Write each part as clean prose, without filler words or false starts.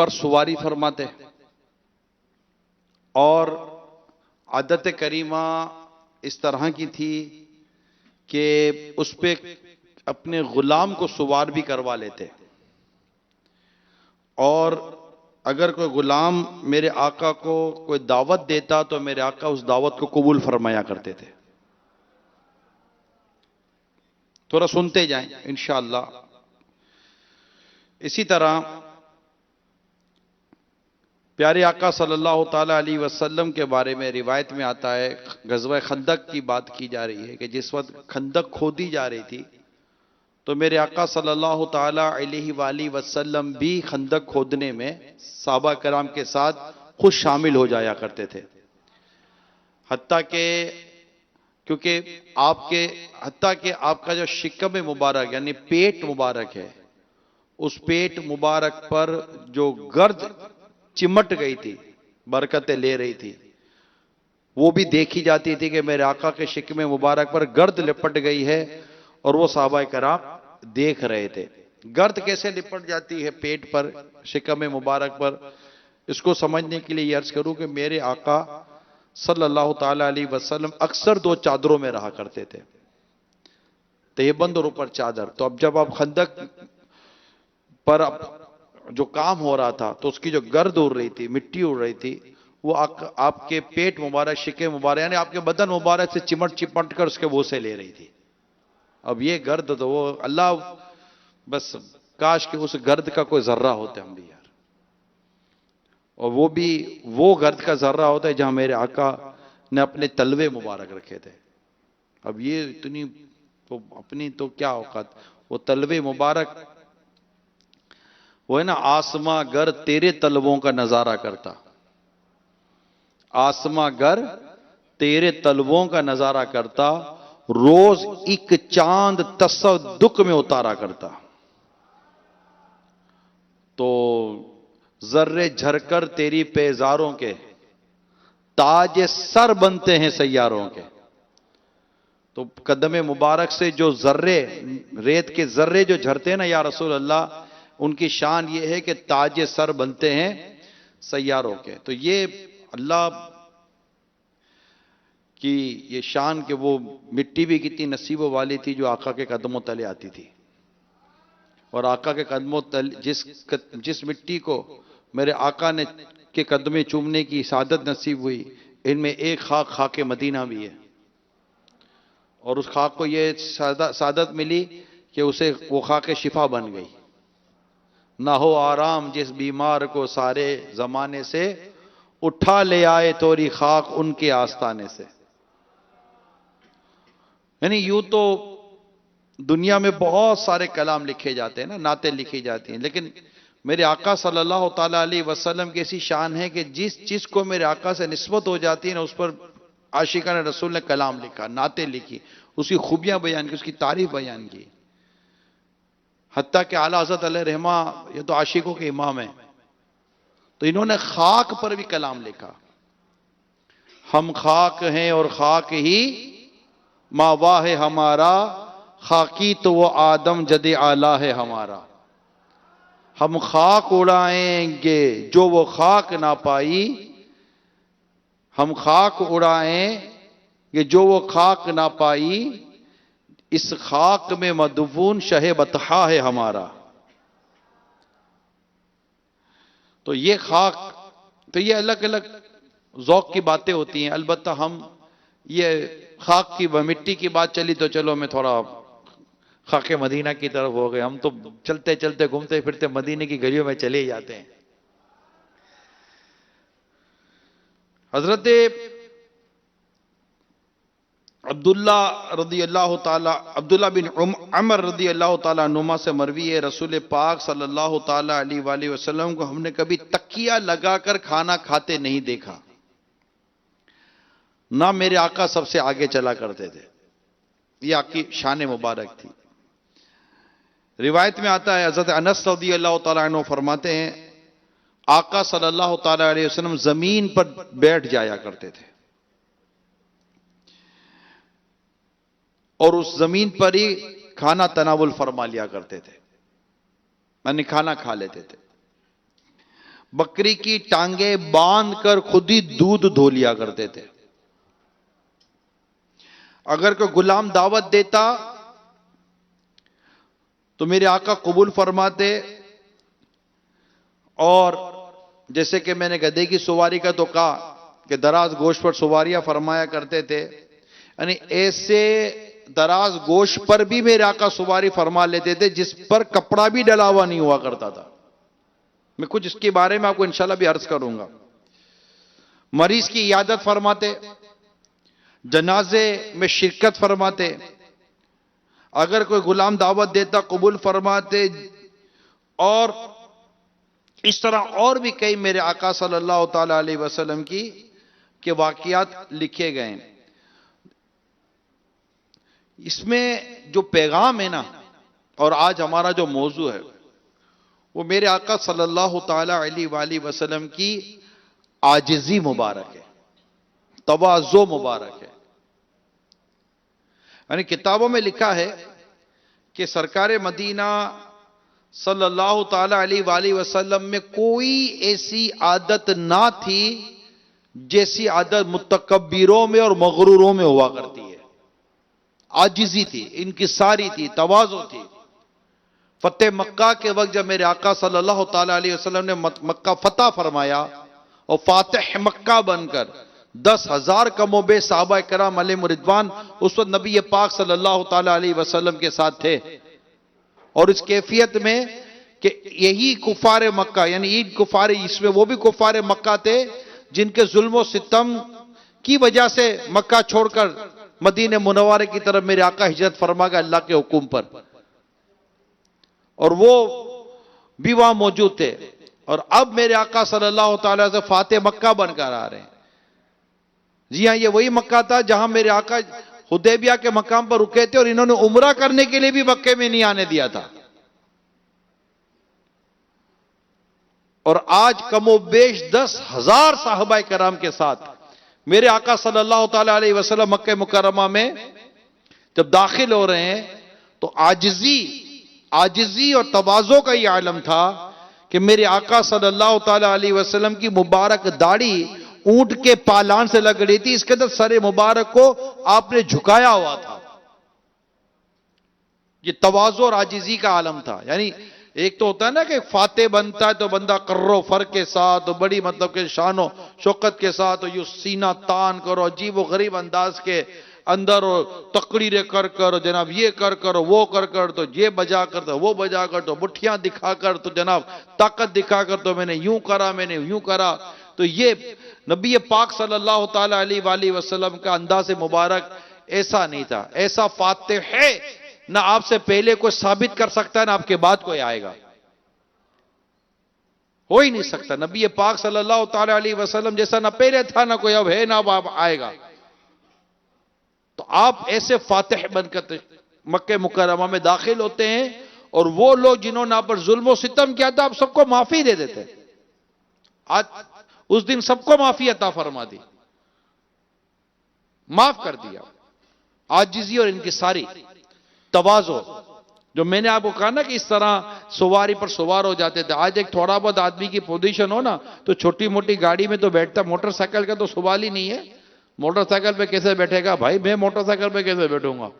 पर सवारी फरमाते और आदत करीमा इस तरह की थी कि उस पे अपने गुलाम को सवार भी करवा लेते। और अगर कोई गुलाम मेरे आका को कोई दावत देता तो मेरे आका उस दावत को कबूल फरमाया करते थे। थोड़ा सुनते जाएं इंशाअल्लाह। इसी तरह प्यारे आका सल्लल्लाहु ताला अलैहि वसल्लम के बारे में रिवायत में आता है, गज़वा खंदक की बात की जा रही है कि जिस वक्त खंदक खोदी जा रही थी तो मेरे आका सल्लल्लाहु ताला अलैहि वसल्लम भी खंदक खोदने में सहाबा कराम के साथ खुद शामिल हो जाया करते थे। हत्ता के क्योंकि आपका जो शिकम मुबारक यानी पेट मुबारक है, उस पेट मुबारक पर जो गर्द चिमट गई थी, बरकतें ले रही थी, वो भी देखी जाती थी कि मेरे आका के शिकम मुबारक पर गर्द लिपट गई है और वो सहाबा कराम देख रहे थे। गर्द कैसे लिपट जाती है पेट पर, शिकम मुबारक पर, इसको समझने के लिए अर्ज करूं कि मेरे आका सल्लल्लाहु ताला अलैहि वसल्लम अक्सर दो चादरों में रहा करते थे, तहबंद और ऊपर चादर। तो अब जब आप खंदक पर जो काम हो रहा था तो उसकी जो गर्द उड़ रही थी, मिट्टी उड़ रही थी, वो आपके पेट मुबारक, शिके मुबारक यानी आपके बदन मुबारक से चिमट चिपट कर उसके बोसे ले रही थी। अब ये गर्द तो वो अल्लाह, बस काश कि उस गर्द का कोई जर्रा होता हम भी यार, और वो भी वो गर्द का जर्रा होता है जहां मेरे आका ने अपने तलवे मुबारक रखे थे। अब ये इतनी तो अपनी तो क्या औकात, वो तलवे मुबारक, वो है ना, आसमां गर तेरे तलवों का नजारा करता, आसमां गर तेरे तलवों का नजारा करता, रोज एक चांद तसद्दुक में उतारा करता। तो जर्रे झरकर तेरी पेजारों के ताज सर बनते हैं सैयारों के। तो कदम मुबारक से जो जर्रे, रेत के जर्रे जो झरते हैं ना या रसूल अल्लाह, उनकी शान ये है कि ताज सर बनते हैं सैयारों के। तो ये अल्लाह की ये शान कि वो मिट्टी भी कितनी नसीबों वाली थी जो आका के कदमों तले आती थी। और आका के कदमों तले जिस मिट्टी को मेरे आका ने के कदमे चूमने की सादत नसीब हुई, इनमें एक खाके मदीना भी है। और उस खाक को ये सादत मिली कि उसे वो खाके शिफा बन गई। ना हो आराम जिस बीमार को सारे जमाने से, उठा ले आए तोरी खाक उनके आस्ताने से। यानी यूं तो दुनिया में बहुत सारे कलाम लिखे जाते हैं ना, नाते लिखी जाती हैं, लेकिन मेरे आका सल्लल्लाहु ताला अलैहि वसल्लम की ऐसी शान है कि जिस चीज को मेरे आका से निस्बत हो जाती है ना, उस पर आशिकान रसूल ने कलाम लिखा, नाते लिखी, उसकी खूबियां बयान की, उसकी तारीफ बयान की। हत्ता के आला हज़रत अलैहि रहमा, ये तो आशिकों के इमाम है, तो इन्होंने खाक पर भी कलाम लिखा। हम खाक हैं और खाक ही मावा है हमारा, खाकी तो वो आदम जदे आला है हमारा। हम खाक उड़ाएंगे जो वो खाक ना पाई, हम खाक उड़ाएंगे जो वो खाक ना पाई, इस खाक में मदफून शहे बतहा है हमारा। तो ये खाक, तो ये अलग अलग जौक की बातें होती हैं। अलबत्ता हम ये खाक की मिट्टी की बात चली तो चलो मैं थोड़ा खाके मदीना की तरफ हो गए। हम तो चलते चलते घूमते फिरते मदीने की गलियों में चले ही जाते हैं। हजरत अब्दुल्ला बिन अमर रदी अल्लाह ताला नुमा से मरवी है, रसूल पाक सल्लल्लाहु ताला अलैहि वसल्लम को हमने कभी तकिया लगाकर खाना खाते नहीं देखा, ना मेरे आका सबसे आगे चला करते थे। ये आपकी शान मुबारक थी। रिवायत में आता है, हजरत अनस रदी अल्लाह ताला अन्हु फरमाते हैं, आका सल्लल्लाहु ताला अलैहि वसल्लम जमीन पर बैठ जाया करते थे और उस जमीन पर ही खाना तनावुल फरमा लिया करते थे, यानी खाना खा लेते थे। बकरी की टांगे बांधकर खुद ही दूध धो लिया करते थे। अगर कोई गुलाम दावत देता तो मेरे आका कबूल फरमाते। और जैसे कि मैंने गधे की सवारी का तो कहा कि दराज गोश्त पर सवारियां फरमाया करते थे, यानी ऐसे दराज गोश्त पर भी मेरे आका सवारी फरमा लेते थे जिस पर कपड़ा भी डला हुआ नहीं हुआ करता था। मैं कुछ इसके बारे में आपको इंशाल्लाह भी अर्ज करूंगा। मरीज की इयादत फरमाते, जनाजे में शिरकत फरमाते, अगर कोई गुलाम दावत देता कबूल फरमाते। और इस तरह और भी कई मेरे आका सल्लल्लाहु ताला अलैहि वसल्लम की के वाकयात लिखे गए। इसमें जो पैगाम है ना, और आज हमारा जो मौजू है, वो मेरे आका सल्लल्लाहु ताला अलैहि वसल्लम की आजिज़ी मुबारक है, तवाज़ो मुबारक है। यानी किताबों में लिखा है कि सरकार मदीना सल्लल्लाहु ताला अलैहि वसल्लम में कोई ऐसी आदत ना थी जैसी आदत मुतकब्बिरों में और मगरूरों में हुआ करती है। आजिज़ी थी, इनकिसारी थी, तवाज़ो थी। फतेह मक्का के वक्त जब मेरे आका सल्लल्लाहु ताला अलैहि वसल्लम ने मक्का फतह फरमाया और फातिह मक्का बनकर 10,000 कमोबे साहबा कराम अलैहिम रिदवान उस वक्त नबी पाक सल्लल्लाहु ताला अलैहि वसल्लम के साथ थे। और इस कैफियत में कि यही कुफार मक्का, यानी ईद कुफार, इसमें वो भी कुफार मक्का थे जिनके जुल्म सितम की वजह से मक्का छोड़कर मदीने मुनव्वरे की तरफ मेरे आका हिजरत फरमा गए अल्लाह के हुक्म पर, और वो भी वहां मौजूद थे। और अब मेरे आका सल्लल्लाहु ताला से फातिह मक्का बनकर आ रहे हैं। जी हां, ये वही मक्का था जहां मेरे आका हुदैबिया के मकाम पर रुके थे और इन्होंने उम्रा करने के लिए भी मक्के में नहीं आने दिया था। और आज कमोबेश 10,000 साहबाए कराम के साथ मेरे आका सल्लल्लाहु ताला अलैहि वसल्लम मक्के मुकर्रमा में जब दाखिल हो रहे हैं तो आजिज़ी और तवाज़ो का यह आलम था कि मेरे आका सल्लल्लाहु ताला अलैहि वसल्लम की मुबारक दाढ़ी ऊंट के पालान से लग रही थी, इसके अंदर सरे मुबारक को आपने झुकाया हुआ था। ये तवाज़ो और आजिज़ी का आलम था। यानी एक तो होता है ना कि फाते बनता है तो बंदा कर्रो फर के साथ, तो बड़ी मतलब के शानो शौकत के साथ, तो यू सीना तान करो, अजीब व गरीब अंदाज के अंदर, और तकरीरें कर कर जनाब ये कर कर वो कर कर, तो ये बजा कर तो वो बजा कर, तो मुठ्ठियां दिखाकर तो जनाब ताकत दिखाकर, तो मैंने यूं करा मैंने यूं करा। तो ये नबी पाक सल्लल्लाहु ताला अलैहि वसल्लम का अंदाज़ मुबारक ऐसा नहीं था। ऐसा फातिह है ना आपसे पहले कोई साबित कर सकता है ना आपके बाद कोई आएगा, हो ही नहीं सकता। नबी पाक सल्लल्लाहु ताला अलैहि वसल्लम जैसा ना पहले था ना कोई अब है ना अब आएगा। तो आप ऐसे फातिह बनकर मक्के मुकर्रमा में दाखिल होते हैं और वो लोग जिन्होंने आप पर जुल्म सितम किया था आप सबको माफी दे देते। आज उस दिन सबको माफी अता फरमा दी, माफ कर दिया। आजिज़ी और इनकी सारी तवाज़ो, जो मैंने आपको कहा ना कि इस तरह सवारी पर सवार हो जाते थे। आज एक थोड़ा बहुत आदमी की पोजीशन हो ना तो छोटी मोटी गाड़ी में तो बैठता, मोटरसाइकिल का तो सवाल ही नहीं है। मोटरसाइकिल पे कैसे बैठेगा भाई? मैं मोटरसाइकिल पे कैसे बैठूंगा?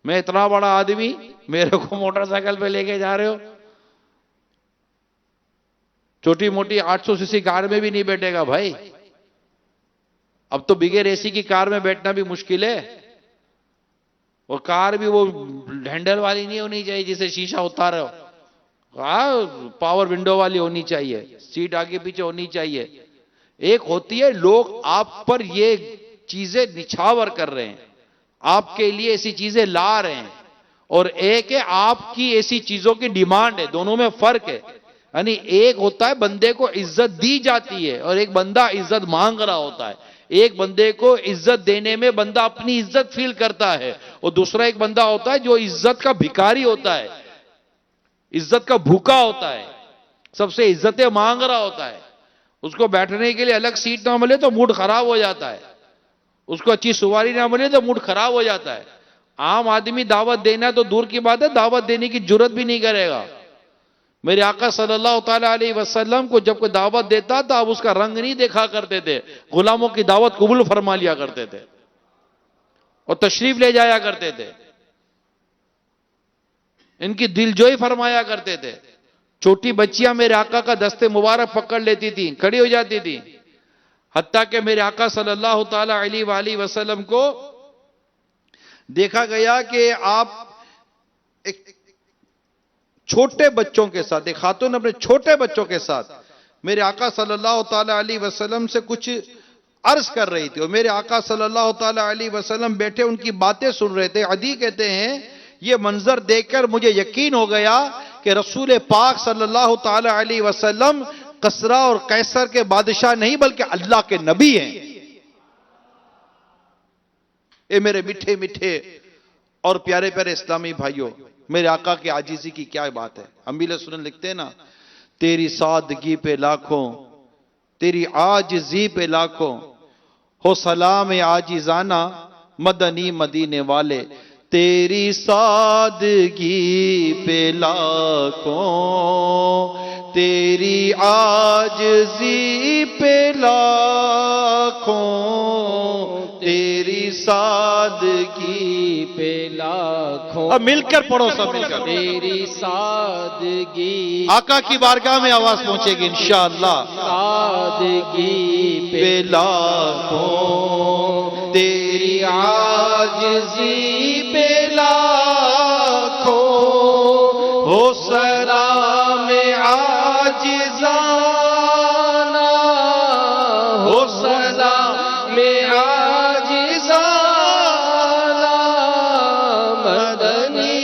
मैं इतना बड़ा आदमी, मेरे को मोटरसाइकिल पे लेके जा रहे हो? छोटी मोटी 800 सीसी कार में भी नहीं बैठेगा भाई। अब तो बिगैर एसी की कार में बैठना भी मुश्किल है, और कार भी वो हैंडल वाली नहीं होनी चाहिए जिसे शीशा उतारे हो, पावर विंडो वाली होनी चाहिए, सीट आगे पीछे होनी चाहिए। एक होती है लोग आप पर ये चीजें निछावर कर रहे हैं, आपके लिए ऐसी चीजें ला रहे हैं, और एक है आपकी ऐसी चीजों की डिमांड है। दोनों में फर्क है। यानी एक होता है बंदे को इज्जत दी जाती है और एक बंदा इज्जत मांग रहा होता है। एक बंदे को इज्जत देने में बंदा अपनी इज्जत फील करता है, और दूसरा एक बंदा होता है जो इज्जत का भिखारी होता है, इज्जत का भूखा होता है, सबसे इज्जतें मांग रहा होता है। उसको बैठने के लिए अलग सीट ना मिले तो मूड खराब हो जाता है, उसको अच्छी सवारी ना मिले तो मूड खराब हो जाता है। आम आदमी दावत देना तो दूर की बात है, दावत देने की जुर्रत भी नहीं करेगा। मेरे आका सल्लल्लाहु ताला अलैहि वसल्लम को जब कोई दावत देता था, अब उसका रंग नहीं देखा करते थे, गुलामों की दावत कबूल फरमा लिया करते थे और तशरीफ ले जाया करते थे, इनकी दिलजोई फरमाया करते थे। छोटी बच्चियां मेरे आका का दस्ते मुबारक पकड़ लेती थी, खड़ी हो जाती थी, हत्ता कि मेरे आका सल्लल्लाहु ताला अलैहि वसल्लम को देखा गया कि आप एक छोटे बच्चों के साथ, एक खातून अपने छोटे बच्चों के साथ मेरे आका सल्लल्लाहु ताला अलैहि वसल्लम से कुछ अर्ज कर रही थी और मेरे आका सल्लल्लाहु ताला अलैहि वसल्लम बैठे उनकी बातें सुन रहे थे। अदी कहते हैं यह मंजर देखकर मुझे यकीन हो गया कि रसूल पाक सल्लल्लाहु ताला अलैहि वसल्लम कसरा और कैसर के बादशाह नहीं बल्कि अल्लाह के नबी हैं। ये मेरे मीठे मीठे और प्यारे प्यारे इस्लामी भाइयों, मेरे आका की आजीजी की क्या बात है। अमील सुनन लिखते हैं ना, तेरी सादगी पे लाखों, तेरी आजिजी पे लाखों, हो सलाम आजिजाना मदनी मदीने वाले। तेरी सादगी पे लाखों, तेरी आजिजी पे लाखों, तेरी सादगी पे लाखों। अब मिलकर पढ़ो सब मिलकर। तेरी सादगी आका की बारगाह में आवाज पहुंचेगी इंशाअल्लाह। सादगी पे लाखों, तेरी आजिज़ी पे लाखों, हो सलाम आजिज़ाना, हो सलाम आजिज़ाना, मदनी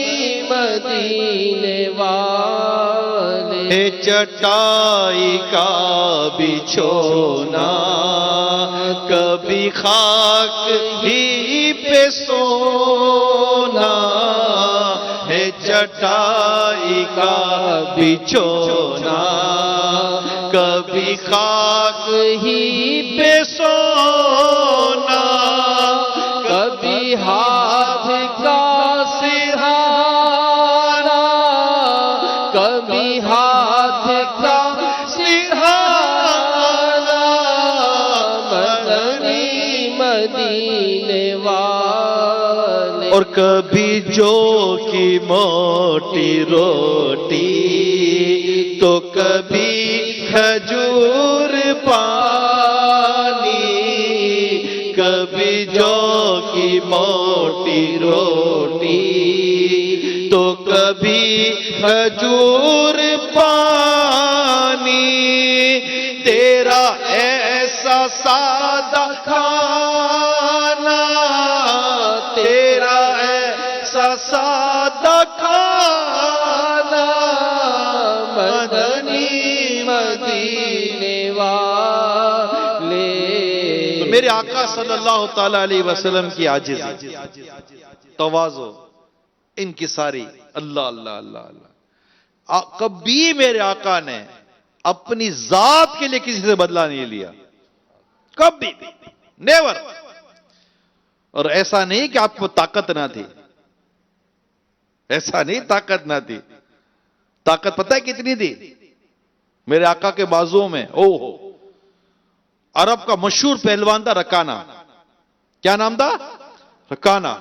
मदीने वाले। है चटाई का बिछोना, कभी खाक ही पे सोना, है चटाई का बिछोना, कभी खाक ही पे सोना, कभी हाथ का सिरहाना, कभी हाथ का सिरहाना, मदनी मदीने वाले। और कभी जो की मोटी रोटी, तो कभी खजूर पानी, कभी जो की मोटी रोटी, तो कभी खजूर पानी। तेरा ऐसा सादा खाना, तेरा ऐसा सादा खाना, मदनी मदीने वाले। तो मेरे आका सल्लल्लाहु ताला अलैहि वसल्लम की आजिज़ी, तवाज़ो, इनकी सारी अल्लाह अल्लाह अल्लाह अल्लाह। कभी मेरे आका ने अपनी जात के लिए किसी से बदला नहीं लिया, कभी भी, नेवर। और ऐसा नहीं कि आपको ताकत ना थी, ऐसा नहीं ताकत ना थी। ताकत पता है कितनी थी मेरे आका के बाजुओं में? ओहो, अरब का मशहूर पहलवान था रकाना। क्या नाम था? रकाना,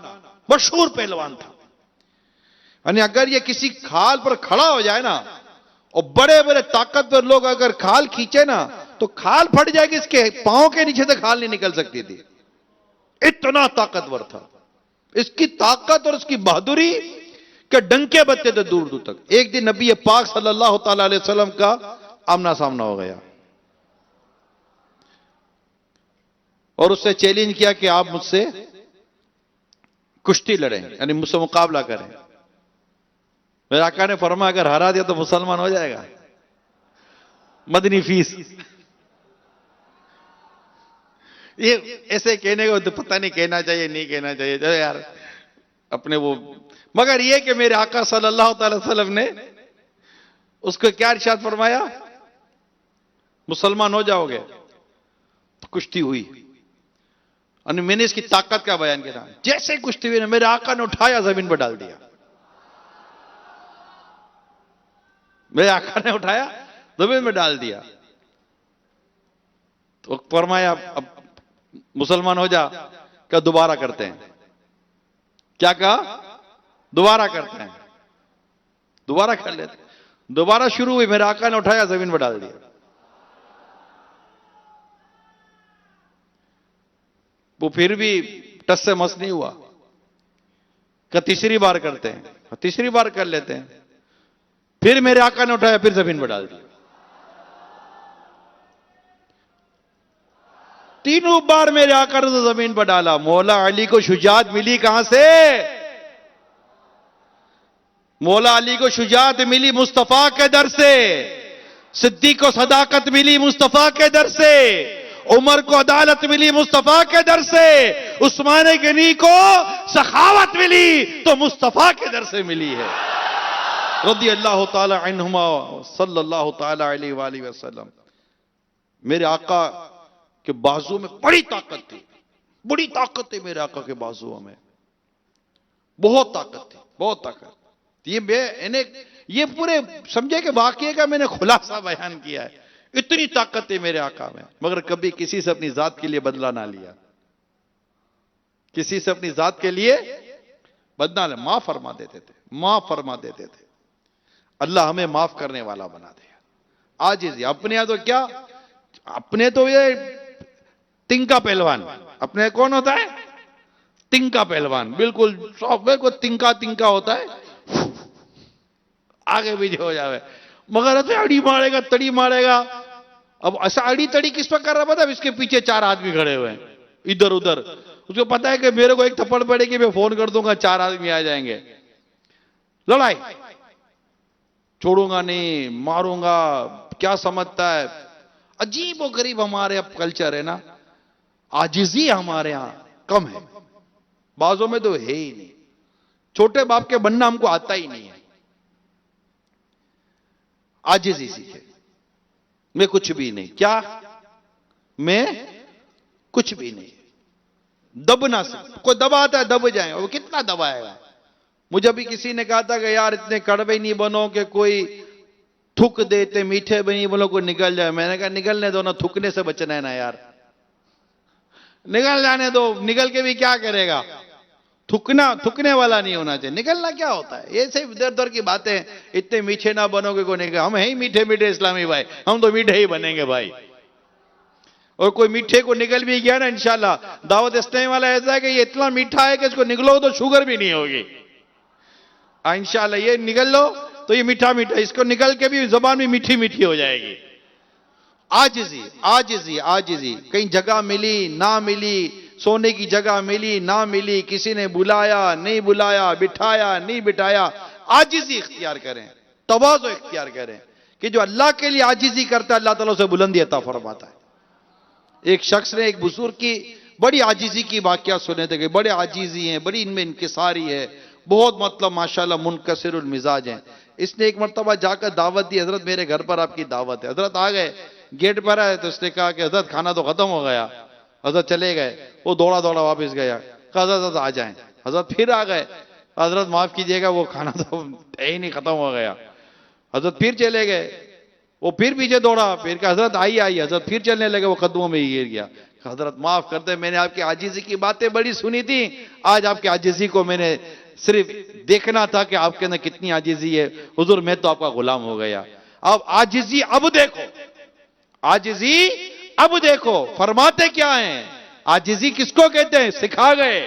मशहूर पहलवान था। यानी अगर ये किसी खाल पर खड़ा हो जाए ना, और बड़े बड़े ताकतवर लोग अगर खाल खींचे ना, तो खाल फट जाएगी, इसके पांव के नीचे से खाल नहीं निकल सकती थी, इतना ताकतवर था। इसकी ताकत और इसकी बहादुरी के डंके बजते थे दूर दूर तक। एक दिन नबी पाक सल्लल्लाहु ताला अलैहि वसल्लम का आमना सामना हो गया और उससे चैलेंज किया कि आप मुझसे कुश्ती लड़ें, यानी मुझसे मुकाबला करें। मेरे आका ने फरमाया अगर हरा दिया तो मुसलमान हो जाएगा, मदनी फीस। ये ऐसे कहने को तो पता नहीं कहना चाहिए नहीं कहना चाहिए, चलो यार अपने वो। मगर ये कि मेरे आका सल्लल्लाहु अलैहि वसल्लम ने उसको क्या इरशाद फरमाया, मुसलमान हो जाओगे। तो कुश्ती हुई और मैंने इसकी ताकत का बयान किया। जैसे कुश्ती हुई ना, मेरे आका ने उठाया जमीन पर डाल दिया। मेरे आका ने उठाया, जमीन में डाल दिया। तो फरमाया अब मुसलमान हो जा। क्या दोबारा करते हैं? क्या कहा? दोबारा करते हैं। दोबारा कर लेते। दोबारा शुरू हुई, मेरे आका ने उठाया, जमीन में डाल दिया। वो फिर भी टस से मस नहीं हुआ। क्या तीसरी बार करते हैं? तीसरी बार कर लेते हैं। फिर मेरे आका ने उठाया, फिर जमीन में डाल दिया। तीनों बार मेरे आका ने तो जमीन पर डाला। मौला अली को शुजात मिली कहां से? मौला अली को शुजात मिली मुस्तफा के दर से, सिद्दीक को सदाकत मिली मुस्तफा के दर से, उमर को अदालत मिली मुस्तफा के दर से, उस्मान गनी को सखावत मिली तो मुस्तफा के दर से मिली है रज़ी अल्लाह ताला अन्हुमा सल्लल्लाहु ताला अलैहि वसल्लम। मेरे आका के बाजू में बड़ी ताकत थी, बड़ी ताकत है मेरे आका के बाजुओं में, बहुत ताकत थी, बहुत ताकत। ये पूरे समझे कि वाकये का मैंने खुलासा बयान किया है। इतनी ताकत है मेरे आका में, मगर कभी किसी से अपनी जात के लिए बदला ना लिया, किसी से अपनी जात के लिए बदला ले, माफ फरमा देते थे, माफ फरमा देते थे। अल्लाह हमें माफ करने वाला बना दे। आज अपने यहां तो क्या, अपने तो ये तिंका पहलवान, अपने कौन होता है? तिंका पहलवान, बिल्कुल बिल्कुल तिंका तिंका होता है, आगे पीछे हो जावे, मगर अड़ी मारेगा तड़ी मारेगा। अब ऐसा अड़ी तड़ी किस पर कर रहा पता है? इसके पीछे 4 आदमी खड़े हुए हैं इधर उधर। उसको पता है कि मेरे को एक थप्पड़ पड़ेगी, मैं फोन कर दूंगा, 4 आदमी आ जाएंगे, लड़ाई, छोड़ूंगा नहीं, मारूंगा। क्या समझता है? अजीब और गरीब हमारे अब कल्चर है ना, आजिजी हमारे यहां कम है, बाजों में तो है ही नहीं। छोटे बाप के बनना हमको आता ही नहीं है। आजिजी सीखे, मैं कुछ भी नहीं, क्या मैं कुछ भी नहीं, दबना से कोई दबाता है दब जाए, वो कितना दबाएगा। मुझे भी किसी ने कहा था कि यार इतने कड़वे नहीं बनो कि कोई थूक देते, मीठे भी नहीं बोलो कोई निकल जाए। मैंने कहा निकलने दो ना, थूकने से बचना है ना यार, निकल जाने दो, निकल के भी क्या करेगा? थूकने वाला नहीं होना चाहिए। निकलना क्या होता है? ये सिर्फ इधर उधर की बातें। इतने मीठे ना बनोगे को नहीं, हम है ही मीठे मीठे इस्लामी भाई, हम तो मीठे ही बनेंगे भाई। और कोई मीठे को निकल भी गया ना, इंशाल्लाह दावत इस्लामी वाला ऐसा है कि ये इतना मीठा है कि इसको निकलो तो शुगर भी नहीं होगी। इंशाल्लाह ये निकल लो तो ये मीठा मीठा, इसको निकल के भी जबान भी मीठी मीठी हो जाएगी। आजिजी आजिजी आजिजी, कहीं जगह मिली ना मिली, सोने की जगह मिली ना मिली, किसी ने बुलाया नहीं बुलाया, बिठाया नहीं बिठाया, आजिजी इख्तियार करें, तवाज़ु इख्तियार करें कि जो अल्लाह के लिए आजिजी करता है अल्लाह ताला उसे बुलंदी अता फरमाता है। एक शख्स ने एक बुजुर्ग की बड़ी आजिजी की वाकया सुने थे कि बड़े आजिजी हैं, बड़ी इनमें इनकिसारी है, बहुत मतलब माशाल्लाह मुनकसिरुल मिजाज हैं। इसने एक मरतबा जाकर दावत दी, हजरत मेरे घर पर आपकी दावत है। हजरत आ गए, गेट पर आए तो उसने कहा कि हजरत खाना तो खत्म हो गया। हजरत चले गए, वो दौड़ा दौड़ा वापस गया, कहा हजरत आ जाएं। हजरत फिर आ गए, हजरत माफ कीजिएगा वो खाना तो है ही नहीं, खत्म हो गया। हजरत फिर चले गए, वो फिर पीछे दौड़ा, फिर कहा हजरत आई आई, हजरत फिर चलने लगे, वो कदमों में ही गिर गया। हजरत माफ करते, मैंने आपकी आजिजी की बातें बड़ी सुनी थी, आज आपकी आजिजी को मैंने सिर्फ देखना था कि आपके अंदर कितनी आजिजी है। हुजूर मैं तो आपका गुलाम हो गया। अब आजिजी अब देखो, आजिजी अब देखो। फरमाते क्या हैं? आजिजी किसको कहते हैं? सिखा गए।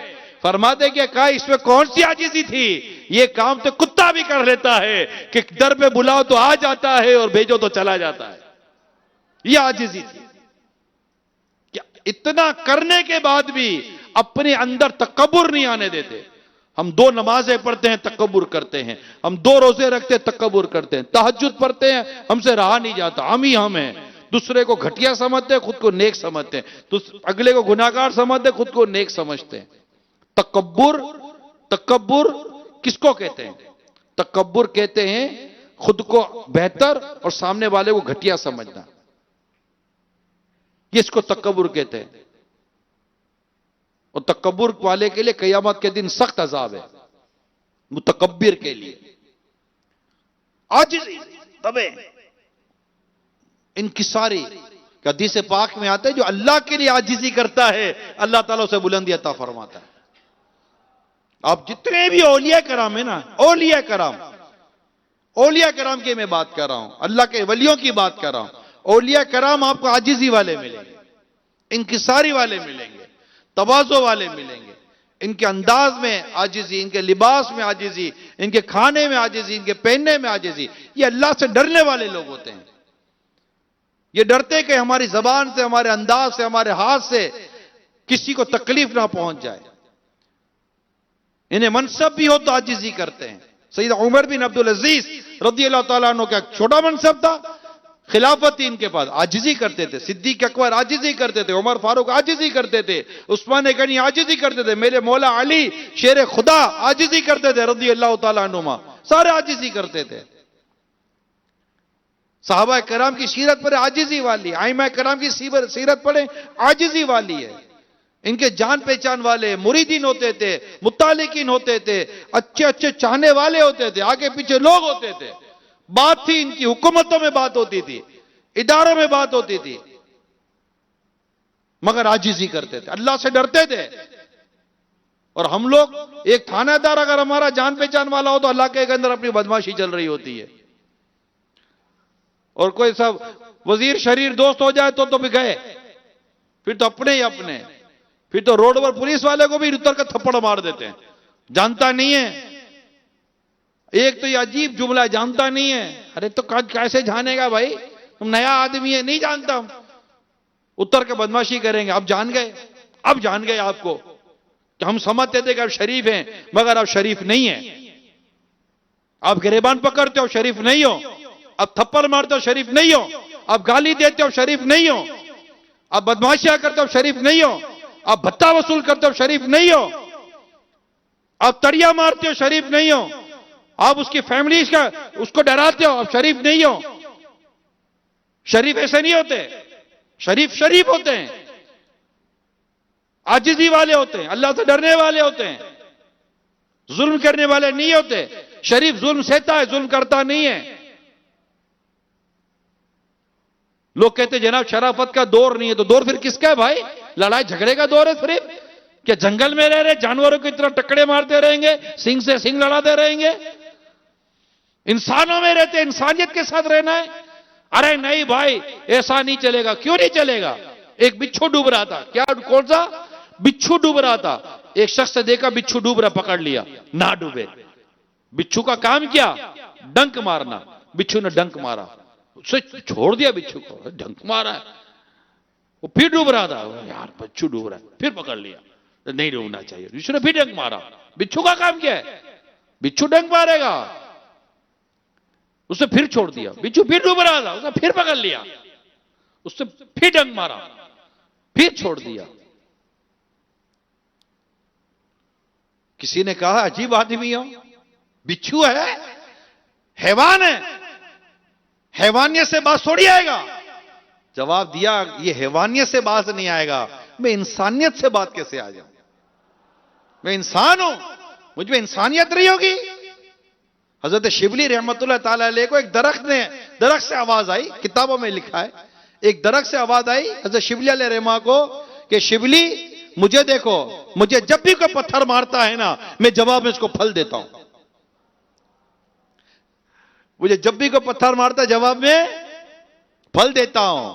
फरमाते क्या? कहा इसमें कौन सी आजिजी थी? ये काम तो कुत्ता भी कर लेता है कि दर पे बुलाओ तो आ जाता है और भेजो तो चला जाता है। ये आजिजी थी। क्या इतना करने के बाद भी अपने अंदर तकब्बुर नहीं आने देते। हम 2 नमाजें पढ़ते हैं तकब्बुर करते हैं, हम 2 रोजे रखते हैं तकब्बुर करते हैं, तहज्जुद पढ़ते हैं, हमसे रहा नहीं जाता, हम ही हम हैं। दूसरे को घटिया समझते हैं, खुद को नेक समझते हैं, तो अगले को गुनाहगार समझते हैं, खुद को नेक समझते हैं। तकब्बुर, तकब्बुर किसको कहते हैं? तकब्बुर कहते हैं खुद को बेहतर और सामने वाले को घटिया समझना, ये इसको तकब्बुर कहते हैं। और तकब्बुर वाले के लिए क़यामत के दिन सख्त अजाब है, मुतकब्बिर के लिए। आजिज़ी तबे इनकिसारी का हदीस पाक में आता है, जो अल्लाह के लिए आजिजी करता है अल्लाह ताला उसे बुलंदी अता फरमाता है। आप जितने भी औलिया कराम है ना, औलिया कराम की मैं बात कर रहा हूं, अल्लाह के वलियों की बात कर रहा हूं। औलिया कराम आपको आजिजी वाले मिलेंगे, इनकिसारी वाले मिलेंगे, तवाज़ो वाले मिलेंगे। इनके अंदाज में आजिजी, इनके लिबास में आजिजी, इनके खाने में आजिजी, इनके पहनने में आजिजी। ये अल्लाह से डरने वाले लोग होते हैं। ये डरते कि हमारी जबान से, हमारे अंदाज से, हमारे हाथ से किसी को तकलीफ ना पहुंच जाए। इन्हें मनसब भी हो तो आजिजी करते हैं। सैयद उमर बिन अब्दुल अजीज रज़ी अल्लाह तआला अन्हु का छोटा मनसब था, खिलाफत थी इनके पास, आजिजी करते थे। सिद्दीक अकबर आजिजी करते थे, उमर फारूक आजिजी करते थे, उस्मान गनी आजिजी करते थे, मेरे मौला अली शेर खुदा आजिजी करते थे रज़ी अल्लाह तआला अन्हुमा, सारे आजिजी करते थे। सहाबा कराम की सीरत पर आजिजी वाली, आइमा कराम की सीरत पढ़े आजिजी वाली है। इनके जान पहचान वाले मुरीदीन होते थे, मुत्तालिकीन होते थे, अच्छे अच्छे चाहने वाले होते थे, आगे पीछे लोग होते थे। बात थी इनकी, हुकूमतों में बात होती थी, इदारों में बात होती थी, मगर आजिजी करते थे, अल्लाह से डरते थे। और हम लोग, एक थानेदार अगर हमारा जान पहचान वाला हो तो अल्लाह के अंदर अपनी बदमाशी चल रही होती है। और कोई सब वजीर शरीर दोस्त हो जाए तो भी गए, फिर तो अपने ही अपने, फिर तो रोड पर पुलिस वाले को भी उतर कर थप्पड़ मार देते हैं, जानता नहीं है। एक तो ये अजीब जुमला, जानता नहीं है। अरे तो कैसे जानेगा भाई, तुम नया आदमी है, नहीं जानता, हम उतर के बदमाशी करेंगे। अब जान गए आपको कि हम समझते थे कि आप शरीफ हैं, मगर आप शरीफ नहीं है। आप गिरेबान पकड़ते हो, शरीफ नहीं हो। आप थप्पड़ मारते हो, शरीफ नहीं हो। आप गाली देते हो, शरीफ नहीं हो। आप बदमाशियां करते हो, शरीफ नहीं हो। आप भत्ता वसूल करते हो, शरीफ नहीं हो। आप तड़िया मारते हो, शरीफ नहीं हो। आप उसकी फैमिली का उसको डराते हो, आप शरीफ नहीं हो। शरीफ ऐसे नहीं होते, शरीफ होते हैं, आजिजी वाले होते हैं, अल्लाह से डरने वाले होते हैं, जुल्म करने वाले नहीं होते। शरीफ जुल्म सहता है, जुल्म करता नहीं है। लोग कहते हैं जनाब शराफत का दौर नहीं है, तो दौर फिर किसका है भाई? लड़ाई झगड़े का दौर है सिर्फ? क्या जंगल में रह रहे जानवरों की तरह टकड़े मारते रहेंगे, सिंह से सिंह लड़ाते रहेंगे? इंसानों में रहते, इंसानियत के साथ रहना है। अरे नहीं भाई, ऐसा नहीं चलेगा। क्यों नहीं चलेगा? एक बिच्छू डूब रहा था, क्या, कौन सा बिच्छू डूब रहा था? एक शख्स से देखा बिच्छू डूब रहा, पकड़ लिया, ना डूबे। बिच्छू का काम क्या? डंक मारना। बिच्छू ने डंक मारा, उसे छोड़ दिया बिच्छू को, डंक मारा है, वो फिर डूब रहा था। यार बिच्छू डूब रहा है, फिर पकड़ लिया, नहीं डूबना चाहिए। बिच्छू ने फिर डंक मारा। बिच्छू का काम क्या है? बिच्छू डंक मारेगा, उसे फिर छोड़ दिया। बिच्छू फिर डूब रहा था, उसे फिर पकड़ लिया, उससे फिर डंक मारा, फिर छोड़ दिया। किसी ने कहा अजीब आदमी हो, बिच्छू है, हैवान है, हैवानियत से बात थोड़ी आएगा। जवाब दिया, ये हैवानियत से बात नहीं आएगा, मैं इंसानियत से बात कैसे आ जाऊं? मैं इंसान हूं, मुझ में इंसानियत रही होगी। हजरत शिबली रहमतुल्लाह ताला अलैह को एक दरख्त से आवाज आई, किताबों में लिखा है, एक दरख्त से आवाज आई हजरत शिबली अलैह रहमा को कि शिबली मुझे देखो, मुझे जब भी कोई पत्थर मारता है ना, मैं जवाब में इसको फल देता हूं। मुझे जब भी कोई पत्थर मारता है, जवाब में फल देता हूं।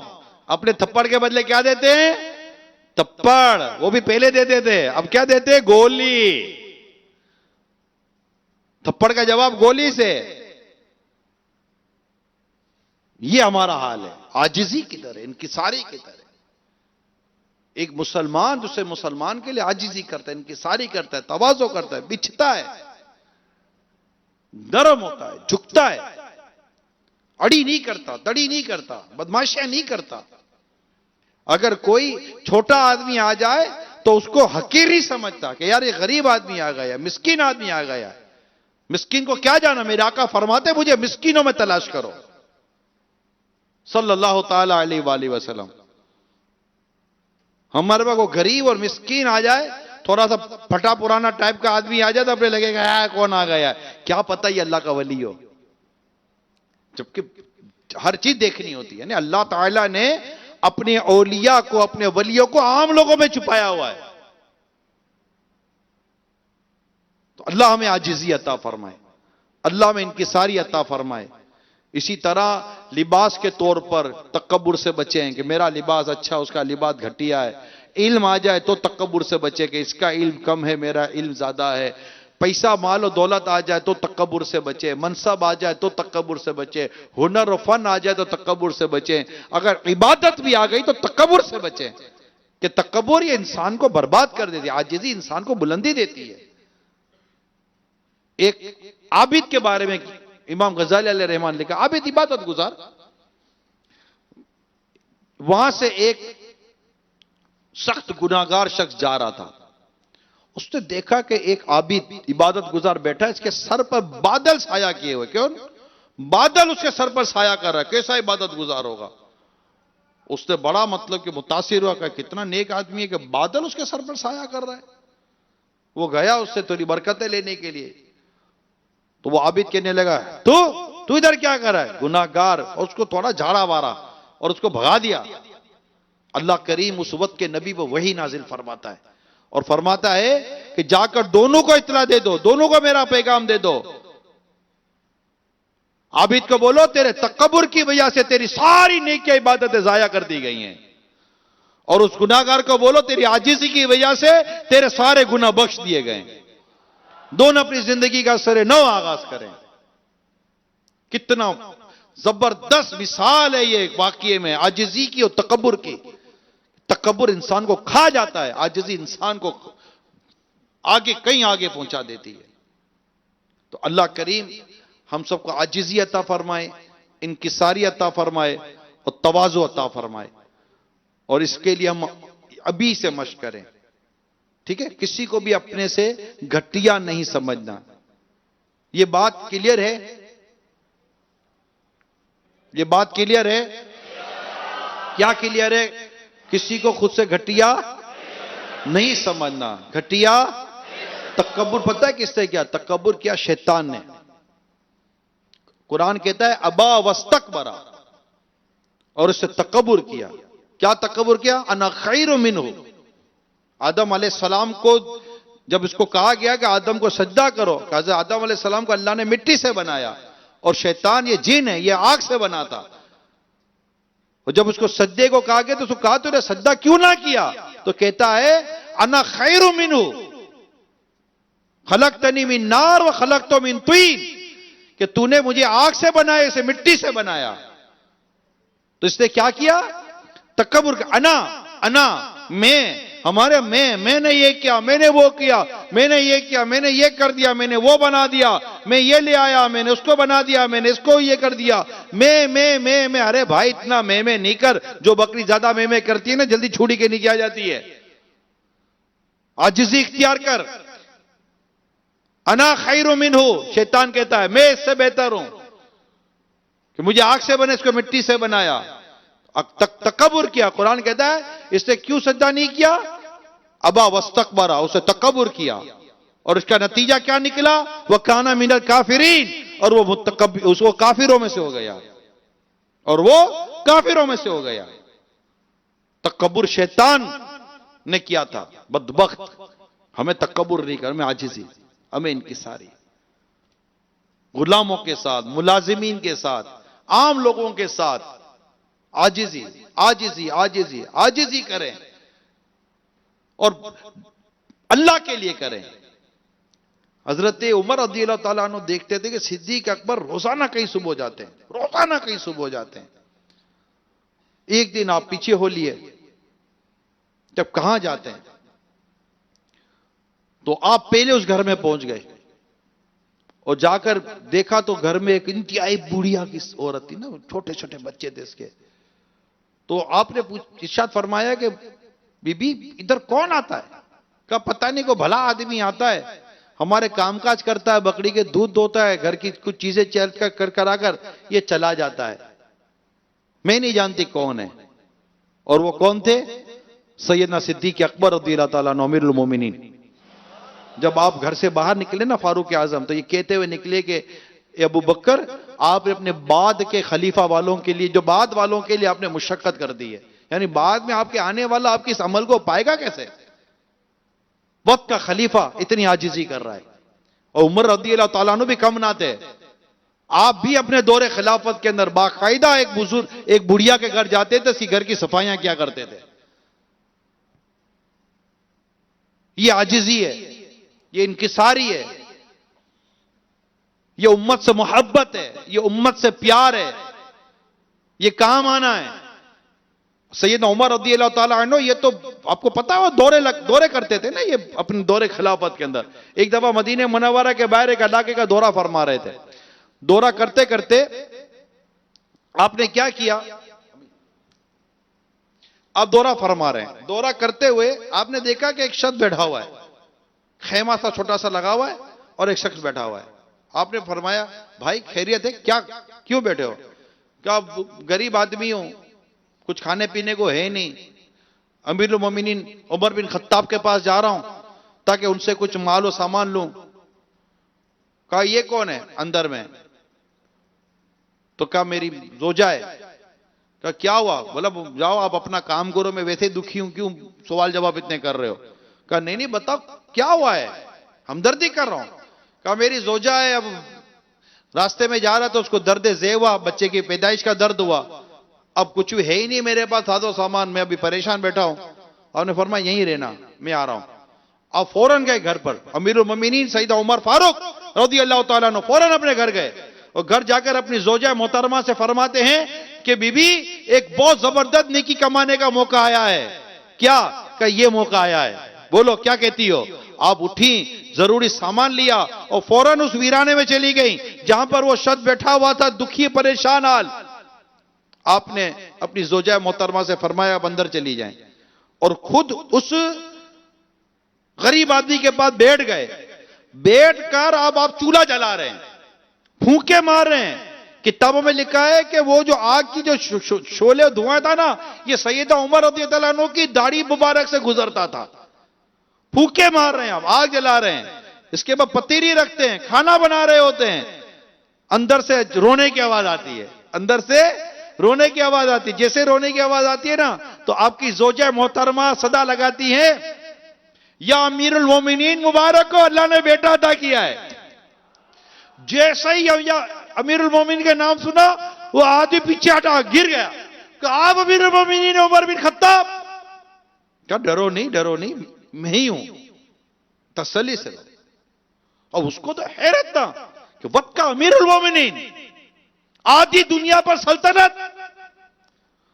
अपने थप्पड़ के बदले क्या देते हैं? थप्पड़। वो भी पहले देते थे, अब क्या देते? गोली। थप्पड़ का जवाब गोली से। ये हमारा हाल है, आजिजी की तरह, इनकिसारी की तरह। एक मुसलमान दूसरे मुसलमान के लिए आजिजी करता है, इनकिसारी करता है, तवाज़ो करता है, बिछता है, नरम होता है, झुकता है, अड़ी नहीं करता, दड़ी नहीं करता, बदमाशियां नहीं करता। अगर कोई छोटा आदमी आ जाए तो उसको हकीर नहीं समझता कि यार ये गरीब आदमी आ गया, मिस्कीन आदमी आ गया। मिस्कीन को क्या जाना? मेरे आका फरमाते मुझे मिस्कीनों में तलाश करो, सल्लल्लाहु ताला अलैहि वसल्लम। हमारे पास वो गरीब और मिस्कीन आ जाए, थोड़ा सा फटा पुराना टाइप का आदमी आ जाए तो अपने लगेगा यार कौन आ गया, क्या पता ये अल्लाह का वली हो, जबकि हर चीज देखनी होती है ना। अल्लाह ताला ने अपने औलिया को, अपने वलियों को आम लोगों में छुपाया हुआ है। तो अल्लाह हमें आजिज़ी अता फरमाए, अल्लाह हमें इनकिसारी अता फरमाए। इसी तरह लिबास के तौर पर तकब्बुर से बचें कि मेरा लिबास अच्छा, उसका लिबास घटिया है। इल्म आ जाए तो तकब्बुर से बचे कि इसका इल्म कम है, मेरा इल्म ज्यादा है। पैसा माल और दौलत आ जाए तो तकब्बुर से बचे, मनसब आ जाए तो तकब्बुर से बचे, हुनर और फन आ जाए तो तकब्बुर से बचे, अगर इबादत भी आ गई तो तकब्बुर से बचे कि तकब्बुर ये इंसान को बर्बाद कर देती है, आजिज़ी इंसान को बुलंदी देती है। एक आबिद के बारे में इमाम गजाली अलैहि रहमान लिखा, आबिद इबादत गुजार। वहां से एक सख्त गुनाहगार शख्स जा रहा था, उसने देखा कि एक आबिद इबादत गुजार बैठा है, इसके सर पर बादल साया किए हुए। क्यों? बादल उसके सर पर साया कर रहा है, कैसा इबादत गुजार होगा। उसने बड़ा मतलब कि मुतासिर हुआ कि कितना नेक आदमी है कि बादल उसके सर पर साया कर रहा है। वो गया उससे थोड़ी बरकतें लेने के लिए, तो वो आबिद कहने लगा, तू इधर क्या कर रहा है, गुनाहगार। और उसको थोड़ा झाड़ा मारा और उसको भगा दिया। अल्लाह करीम उस वक्त के नबी वो वही नाजिल फरमाता है और फरमाता है कि जाकर दोनों को इत्तला दे दो, दोनों को मेरा पैगाम दे दो। आबिद को बोलो तेरे तकब्बुर की वजह से तेरी सारी नेकी इबादतें जाया कर दी गई हैं, और उस गुनाहगार को बोलो तेरी आजिज़ी की वजह से तेरे सारे गुनाह बख्श दिए गए। दोनों अपनी जिंदगी का सरे नौ आगाज करें। कितना जबरदस्त मिसाल है ये वाकये में आजिज़ी की और तकब्बुर की। तकब्बुर इंसान को खा जाता है, आजिज़ी इंसान को आगे कहीं आगे पहुंचा देती है। तो अल्लाह करीम हम सबको आजिज़ी अता फरमाए, इनकिसारी अता फरमाए और तवाज़ु अता फरमाए। और इसके लिए हम अभी से मशक करें, ठीक है। किसी को भी अपने से घटिया नहीं समझना। यह बात क्लियर है? यह बात क्लियर है? क्या क्लियर है? किसी को खुद से घटिया नहीं समझना। घटिया तकब्बुर पता है किसने किया? तकब्बुर किया शैतान ने। कुरान कहता है अबा वस्तकबरा, और उससे तकब्बुर किया। क्या तकब्बुर किया? अना खैरु मिन्हु। आदम अलैहिस्सलाम को जब इसको कहा गया कि आदम को सजदा करो, कहा आदम अलैहिस्सलाम को अल्लाह ने मिट्टी से बनाया और शैतान ये जिन है, ये आग से बना था। और जब उसको सजदे को कहा गया तो उसको कहा तूने सजदा क्यों ना किया? तो कहता है अना खैरु मिन्हु खलकतनी मिन नार व खलकतो मिन तीन, कि तूने मुझे आग से बनाया, इसे मिट्टी से बनाया। तो इसने क्या किया? तकब्बुर का अना मैं, हमारे मैंने ये किया, मैंने वो किया, मैंने ये किया, मैंने ये कर दिया, मैंने वो बना दिया, मैं ये ले आया, मैंने उसको बना दिया, मैंने इसको ये कर दिया। मैं। अरे भाई इतना मैं नहीं कर। जो बकरी ज्यादा मैं करती है ना जल्दी छुड़ी के नीचे आ जाती है। आजिज़ी इख्तियार कर। अना खैरु मिन्हु, शैतान कहता है मैं इससे बेहतर हूं कि मुझे आग से बने, इसको मिट्टी से बनाया। तकब्बुर किया। कुरान कहता है इसने क्यों सजदा नहीं किया? अबा वस्तकबरा, उसे तकब्बुर किया और इसका नतीजा क्या निकला? वह काना मिनल काफिरीन, और वो उसको काफिरों में से हो गया, और वो काफिरों में से हो गया। तकब्बुर शैतान ने किया था। बदबख्त हमें तकब्बुर नहीं कर, हमें आजिज़ी, हमें इनकिसारी, गुलामों के साथ, मुलाजिमीन के साथ, आम लोगों के साथ आजिज़ी आजिज़ी आजिज़ी आजिज़ी करें और अल्लाह के लिए करें। हजरत उमर रज़ियल्लाहु ताला अन्हु देखते थे कि सिद्दीक अकबर रोजाना कहीं सुबह जाते हैं, रोजाना कहीं सुबह जाते हैं। एक दिन आप पीछे हो लिए, जब कहां जाते हैं तो आप पहले उस घर में पहुंच गए और जाकर देखा तो घर में एक इंतहाई बुढ़िया की औरत थी ना, छोटे छोटे बच्चे थे इसके। तो आपने इरशाद फरमाया कि बीबी इधर कौन आता है? का पता नहीं, को भला आदमी आता है, हमारे कामकाज करता है, बकरी के दूध दोता है, घर की कुछ चीजें चल कर कराकर ये चला जाता है, मैं नहीं जानती कौन है। और वो कौन थे? सैयदना सिद्दीक अकबर रज़ियल्लाहु ताला अन्हु अमीरुल मोमिनीन। जब आप घर से बाहर निकले ना फारूक आजम, तो ये कहते हुए निकले कि ए अबू बकर, आपने अपने बाद के खलीफा वालों के लिए, जो बाद वालों के लिए आपने मुशक्कत कर दी है, यानी बाद में आपके आने वाला आपके इस अमल को पाएगा कैसे? वक्त का खलीफा इतनी आजिजी कर रहा है। और उमर रज़ियल्लाहु ताला अन्हु भी कम ना थे। आप भी अपने दौरे खिलाफत के अंदर बाकायदा एक बुजुर्ग, एक बुढ़िया के घर जाते थे, उसकी घर की सफाइयां क्या करते थे। ये आजिजी है, ये इनकिसारी है, ये उम्मत से मोहब्बत है, ये उम्मत से प्यार है, ये काम आना है। सैयदना उमर रज़ियल्लाहु ताला अन्हु, ये तो आपको पता है, दौरे करते थे ना ये अपने दौरे खिलाफत के अंदर। एक दफा मदीने मुनव्वरा के बाहर एक इलाके का दौरा फरमा रहे थे। दौरा करते करते आपने क्या किया, आप दौरा फरमा रहे हैं, दौरा करते हुए आपने देखा कि एक शख्स बैठा हुआ है, खेमा सा छोटा सा लगा हुआ है और एक शख्स बैठा हुआ है। आपने फरमाया, भाई खैरियत है क्या, क्यों बैठे हो? क्या गरीब आदमी हूं, कुछ खाने पीने को है नहीं, अमीरुल मोमिनीन उमर बिन खत्ताब के पास जा रहा हूं ताकि उनसे कुछ माल और सामान लूं। कहा ये कौन है अंदर में? तो कहा मेरी जोजा है। कहा क्या हुआ? बोला जाओ आप अपना काम करो, मैं वैसे ही दुखी हूं, क्यों सवाल जवाब इतने कर रहे हो? कहा नहीं नहीं बताओ क्या हुआ है, हमदर्दी कर रहा हूं। कहा मेरी जोजा है, अब रास्ते में जा रहा तो उसको दर्द ज़े हुआ, बच्चे की पैदाइश का दर्द हुआ, अब कुछ भी है ही नहीं मेरे पास साजो सामान, मैं अभी परेशान बैठा हूं। आपने फरमाया यहीं रहना, मैं आ रहा हूं। अब फौरन गए घर पर, अमीरुल मोमिनीन सैयदना उमर फारूक रज़ियल्लाहु ताला अन्हु फौरन अपने घर गए और घर जाकर अपनी जोजा मोहतरमा से फरमाते हैं कि बीबी एक बहुत जबरदस्त नेकी कमाने का मौका आया है। क्या? का ये मौका आया है। बोलो क्या कहती हो? आप उठी, जरूरी सामान लिया और फौरन उस वीराने में चली गई जहां पर वो शख्स बैठा हुआ था, दुखी परेशान हाल। आपने अपनी जोजा मोहतरमा से फरमाया अब अंदर चली जाएं, और खुद उस गरीब आदमी के पास बैठ गए। बैठकर अब आप चूल्हा जला रहे हैं, फूंके मार रहे हैं। किताबों में लिखा है कि वो जो आग की जो शोले धुआं था ना, ये सैयदा उमर रज़ियल्लाहु अन्हु की दाढ़ी मुबारक से गुजरता था। फूंके मार रहे हैं, आप आग जला रहे हैं, इसके बाद पतीली रखते हैं, खाना बना रहे होते हैं, अंदर से रोने की आवाज आती है, अंदर से रोने की आवाज आती है। जैसे रोने की आवाज आती है ना, तो आपकी जोजा मोहतरमा सदा लगाती है, या अमीरुल मोमिनीन मुबारक को अल्लाह ने बेटा अता किया है। जैसे ही या अमीरुल मोमिनीन का नाम सुना, वो आदमी पीछे हटा गिर गया कि आप अमीरुल मोमिनीन उमर बिन खत्ताब? क्या डरो नहीं, डरो नहीं, मैं ही हूं, तसल्ली से। और उसको तो हैरत था कि वक्त का अमीरुल मोमिनीन, आधी दुनिया पर सल्तनत,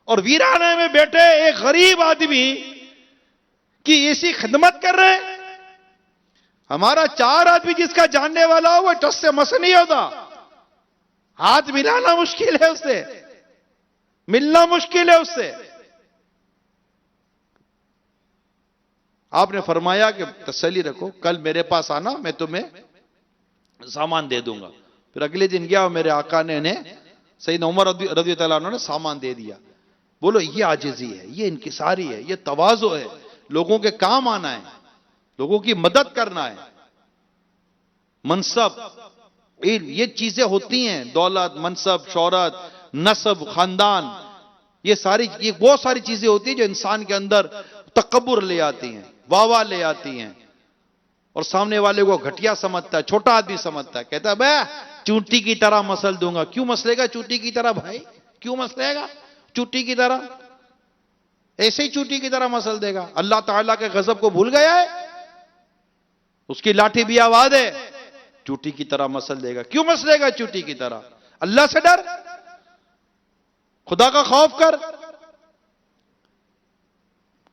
और वीराने में बैठे एक गरीब आदमी की ऐसी खिदमत कर रहे हैं। हमारा 4 आदमी जिसका जानने वाला हो वो टस से मस नहीं होता, हाथ मिलाना मुश्किल है उससे, मिलना मुश्किल है उससे। आपने फरमाया कि तसल्ली रखो, कल मेरे पास आना, मैं तुम्हें सामान दे दूंगा। फिर अगले दिन गया और मेरे आका ने इन्हें, सैयदना उमर रज़ियल्लाहु अन्हु ने सामान दे दिया। बोलो ये आजिज़ी है, ये इनकिसारी है, ये तवाज़ु है, लोगों के काम आना है, लोगों की मदद करना है। मनसब, ये चीजें होती हैं, दौलत, मनसब, शोहरत, नस्ब, खानदान, ये बहुत सारी चीजें होती हैं जो इंसान के अंदर तकब्बुर ले आती हैं, वाह ले आती हैं, और सामने वाले को घटिया समझता है, छोटा आदमी समझता है, कहता है बे चूंटी की तरह मसल दूंगा। क्यों मसलेगा चूंटी की तरह भाई, क्यों मसलेगा चूंटी की तरह? ऐसे ही चूंटी की तरह मसल देगा। अल्लाह ताला के गजब को भूल गया है, उसकी लाठी भी आवाज है, चूंटी की तरह मसल देगा। क्यों मसलेगा चूंटी की तरह? अल्लाह से डर, खुदा का खौफ कर।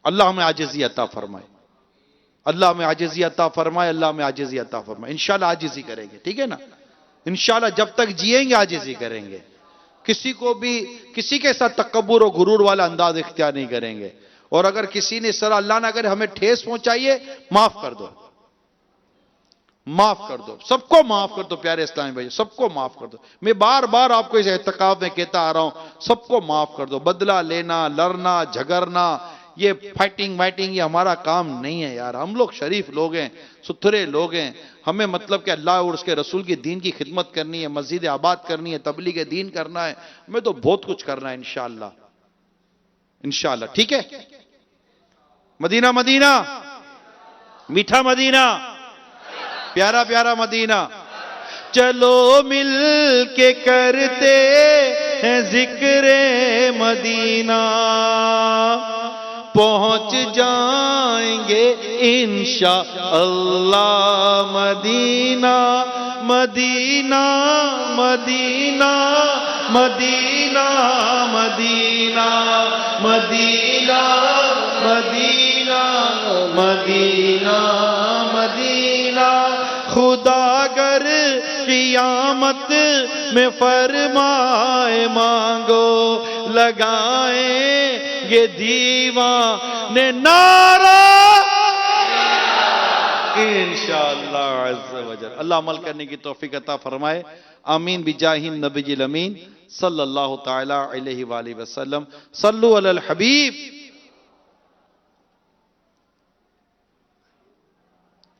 अल्लाह हमें आजिज़ी अता फरमाए, अल्लाह हमें आजिज़ी अता फरमाए, अल्लाह हमें आजिज़ी अता फरमाए। इंशाल्लाह आजिज़ी करेंगे, ठीक है ना? इंशाल्लाह जब तक जिएंगे आजिज़ी करेंगे, किसी को भी किसी के साथ तकब्बुर और गुरूर वाला अंदाज इख्तियार नहीं करेंगे। और अगर किसी ने सर अल्लाह ना करे हमें ठेस पहुंचाइए, माफ कर दो, माफ कर दो, सबको माफ कर दो प्यारे इस्लामी भाई, सबको माफ कर दो। मैं बार बार आपको इस एहतिकाफ में कहता आ रहा हूं, सबको माफ कर दो। बदला लेना, लड़ना, झगड़ना, ये फाइटिंग वाइटिंग ये हमारा काम नहीं है यार। हम लोग शरीफ लोग हैं, सुथरे लोग हैं। हमें मतलब कि अल्लाह और उसके रसूल की दीन की खिदमत करनी है, मस्जिद आबाद करनी है, तबलीग दीन करना है, हमें तो बहुत कुछ करना है इंशाअल्लाह, इंशाअल्लाह। ठीक है, मदीना मदीना, मीठा मदीना, प्यारा प्यारा मदीना। चलो मिल के करते हैं जिक्रे मदीना, पहुंच जाएंगे इंशाअल्लाह Medina. Medina Medina Medina Medina Medina Medina Medina Medina. खुदा अगर क़ियामत में फरमाए मांगो, लगाएंगे दीवाने नारा इंशाअल्लाह अज़्ज़ व जल। अल्लाह अमल करने की तौफीक अता फरमाए। आमीन बिजाहिन नबीजिल अमीन सल्लल्लाहु तआला अलैहि वसल्लम। सल्लु अलल हबीब।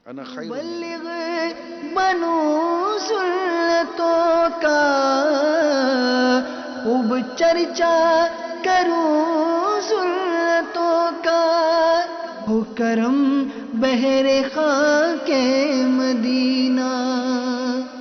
बल्लिग बनो सुन्नतों का, खूब चर्चा करूं सुन्नतों का। हो करम बहरे खाके मदीना।